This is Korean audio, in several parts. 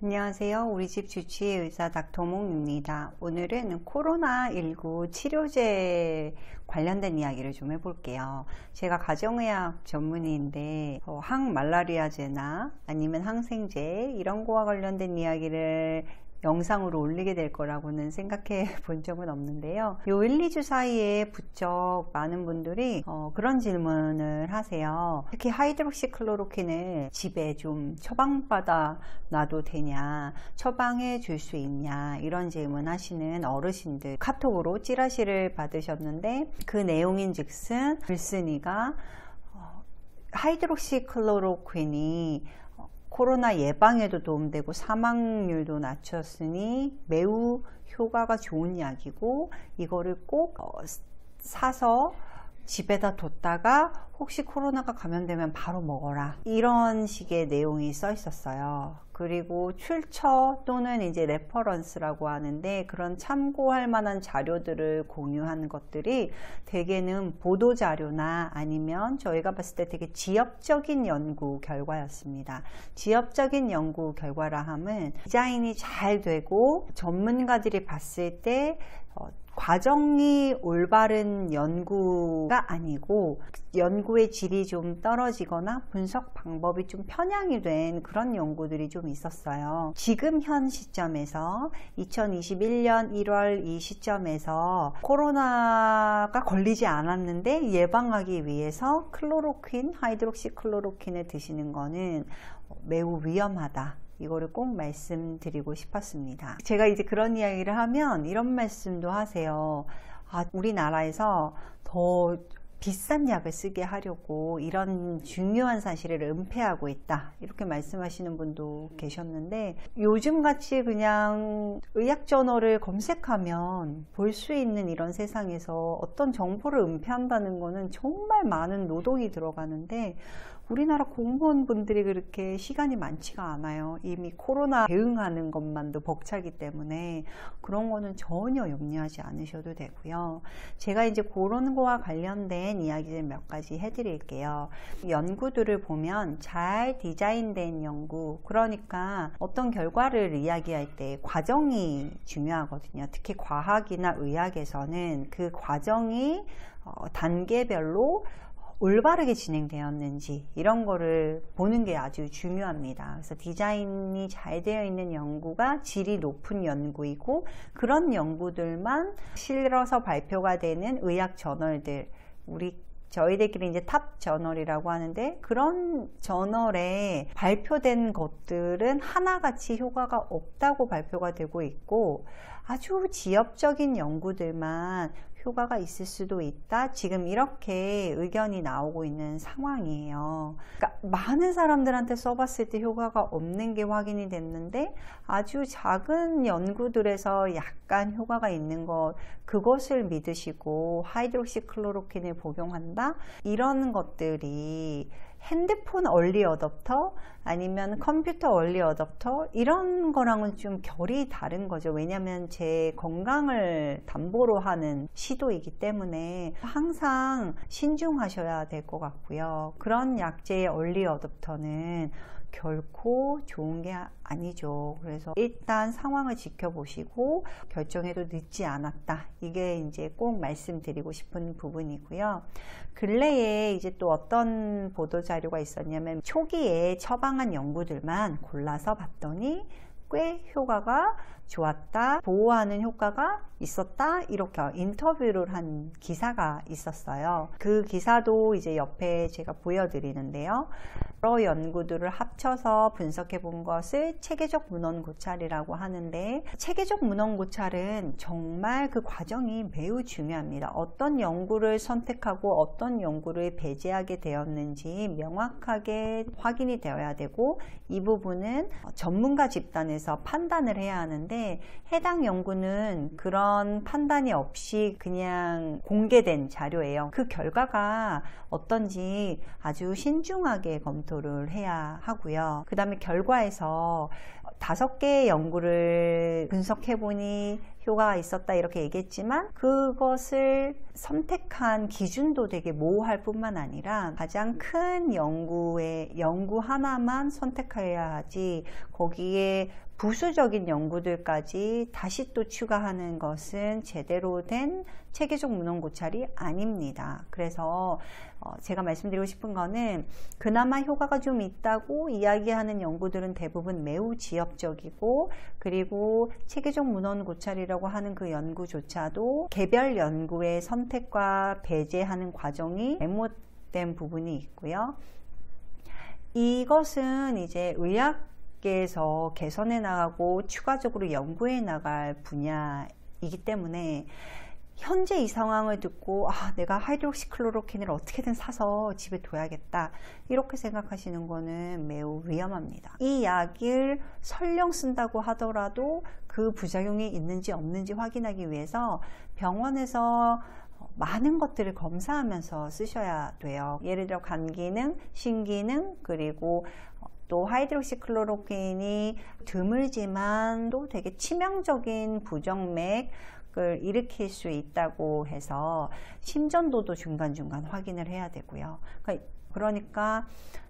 안녕하세요. 우리집 주치의 의사 닥터몽입니다. 오늘은 코로나19 치료제 관련된 이야기를 좀 해볼게요. 제가 가정의학 전문의인데 항말라리아제나 아니면 항생제 이런 거와 관련된 이야기를 영상으로 올리게 될 거라고는 생각해 본 적은 없는데요. 요 1, 2주 사이에 부쩍 많은 분들이 그런 질문을 하세요. 특히 하이드록시클로로킨을 집에 좀 처방받아 놔도 되냐, 처방해 줄 수 있냐, 이런 질문 하시는 어르신들 카톡으로 찌라시를 받으셨는데, 그 내용인 즉슨 글쓴이가 하이드록시클로로퀸이 코로나 예방에도 도움되고 사망률도 낮췄으니 매우 효과가 좋은 약이고, 이거를 꼭 사서 집에다 뒀다가 혹시 코로나가 감염되면 바로 먹어라, 이런 식의 내용이 써 있었어요. 그리고 출처 또는 이제 레퍼런스라고 하는데, 그런 참고할 만한 자료들을 공유하는 것들이 대개는 보도 자료나 아니면 저희가 봤을 때 되게 지엽적인 연구 결과였습니다. 지엽적인 연구 결과라 함은 디자인이 잘 되고 전문가들이 봤을 때 과정이 올바른 연구가 아니고 연구의 질이 좀 떨어지거나 분석 방법이 좀 편향이 된 그런 연구들이 좀 있었어요. 지금 현 시점에서 2021년 1월 이 시점에서 코로나가 걸리지 않았는데 예방하기 위해서 클로로퀸, 하이드록시클로로퀸을 드시는 거는 매우 위험하다, 이거를 꼭 말씀드리고 싶었습니다. 제가 이제 그런 이야기를 하면 이런 말씀도 하세요. 우리나라에서 더 비싼 약을 쓰게 하려고 이런 중요한 사실을 은폐하고 있다, 이렇게 말씀하시는 분도 계셨는데, 요즘같이 그냥 의학저널을 검색하면 볼 수 있는 이런 세상에서 어떤 정보를 은폐한다는 거는 정말 많은 노동이 들어가는데, 우리나라 공무원분들이 그렇게 시간이 많지가 않아요. 이미 코로나 대응하는 것만도 벅차기 때문에 그런 거는 전혀 염려하지 않으셔도 되고요. 제가 이제 그런 거와 관련된 이야기를 몇 가지 해드릴게요. 연구들을 보면 잘 디자인된 연구, 그러니까 어떤 결과를 이야기할 때 과정이 중요하거든요. 특히 과학이나 의학에서는 그 과정이 단계별로 올바르게 진행되었는지 이런 거를 보는 게 아주 중요합니다. 그래서 디자인이 잘 되어 있는 연구가 질이 높은 연구이고, 그런 연구들만 실어서 발표가 되는 의학 저널들, 저희들끼리 이제 탑 저널이라고 하는데, 그런 저널에 발표된 것들은 하나같이 효과가 없다고 발표가 되고 있고, 아주 지엽적인 연구들만 효과가 있을 수도 있다, 지금 이렇게 의견이 나오고 있는 상황이에요. 그러니까 많은 사람들한테 써봤을 때 효과가 없는 게 확인이 됐는데, 아주 작은 연구들에서 약간 효과가 있는 것, 그것을 믿으시고 하이드록시클로로킨을 복용한다, 이런 것들이 핸드폰 얼리 어댑터 아니면 컴퓨터 얼리 어댑터 이런 거랑은 좀 결이 다른 거죠. 왜냐하면 제 건강을 담보로 하는 시도이기 때문에 항상 신중하셔야 될 것 같고요. 그런 약제의 얼리 어댑터는 결코 좋은 게 아니죠. 그래서 일단 상황을 지켜보시고 결정해도 늦지 않았다, 이게 이제 꼭 말씀드리고 싶은 부분이고요. 근래에 이제 또 어떤 보도 자료가 있었냐면, 초기에 처방한 연구들만 골라서 봤더니 꽤 효과가 좋았다, 보호하는 효과가 있었다, 이렇게 인터뷰를 한 기사가 있었어요. 그 기사도 이제 옆에 제가 보여드리는데요. 여러 연구들을 합쳐서 분석해 본 것을 체계적 문헌 고찰이라고 하는데, 체계적 문헌 고찰은 정말 그 과정이 매우 중요합니다. 어떤 연구를 선택하고 어떤 연구를 배제하게 되었는지 명확하게 확인이 되어야 되고, 이 부분은 전문가 집단에서 판단을 해야 하는데, 해당 연구는 그런 판단이 없이 그냥 공개된 자료예요. 그 결과가 어떤지 아주 신중하게 검토를 해야 하고요. 그 다음에 결과에서 5개의 연구를 분석해 보니 효과가 있었다 이렇게 얘기했지만, 그것을 선택한 기준도 되게 모호할 뿐만 아니라 가장 큰 연구 하나만 선택해야 하지, 거기에 부수적인 연구들까지 다시 또 추가하는 것은 제대로 된 체계적 문헌 고찰이 아닙니다. 그래서 제가 말씀드리고 싶은 거는 그나마 효과가 좀 있다고 이야기하는 연구들은 대부분 매우 지역적이고, 그리고 체계적 문헌 고찰이라고 하는 그 연구조차도 개별 연구의 선택과 배제하는 과정이 잘못된 부분이 있고요. 이것은 이제 의학계에서 개선해 나가고 추가적으로 연구해 나갈 분야이기 때문에 현재 이 상황을 듣고 내가 하이드록시클로로퀸을 어떻게든 사서 집에 둬야겠다 이렇게 생각하시는 거는 매우 위험합니다. 이 약을 설령 쓴다고 하더라도 그 부작용이 있는지 없는지 확인하기 위해서 병원에서 많은 것들을 검사하면서 쓰셔야 돼요. 예를 들어 감기능, 신기능, 그리고 또 하이드록시클로로퀸이 드물지만 또 되게 치명적인 부정맥을 일으킬 수 있다고 해서 심전도도 중간중간 확인을 해야 되고요. 그러니까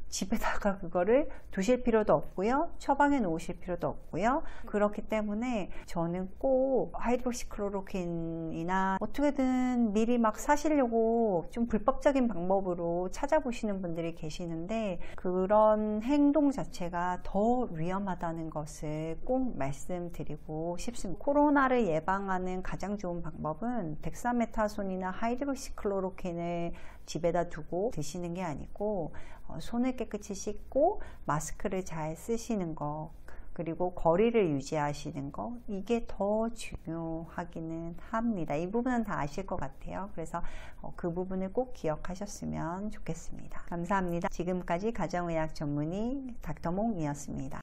집에다가 그거를 두실 필요도 없고요. 처방해 놓으실 필요도 없고요. 그렇기 때문에 저는 꼭 하이드록시클로로퀸이나 어떻게든 미리 막 사시려고 좀 불법적인 방법으로 찾아보시는 분들이 계시는데 그런 행동 자체가 더 위험하다는 것을 꼭 말씀드리고 싶습니다. 코로나를 예방하는 가장 좋은 방법은 덱사메타손이나 하이드록시클로로퀸을 집에다 두고 드시는 게 아니고 손을 깨끗이 씻고 마스크를 잘 쓰시는 거, 그리고 거리를 유지하시는 거, 이게 더 중요하기는 합니다. 이 부분은 다 아실 것 같아요. 그래서 그 부분을 꼭 기억하셨으면 좋겠습니다. 감사합니다. 지금까지 가정의학 전문의 닥터몽이었습니다.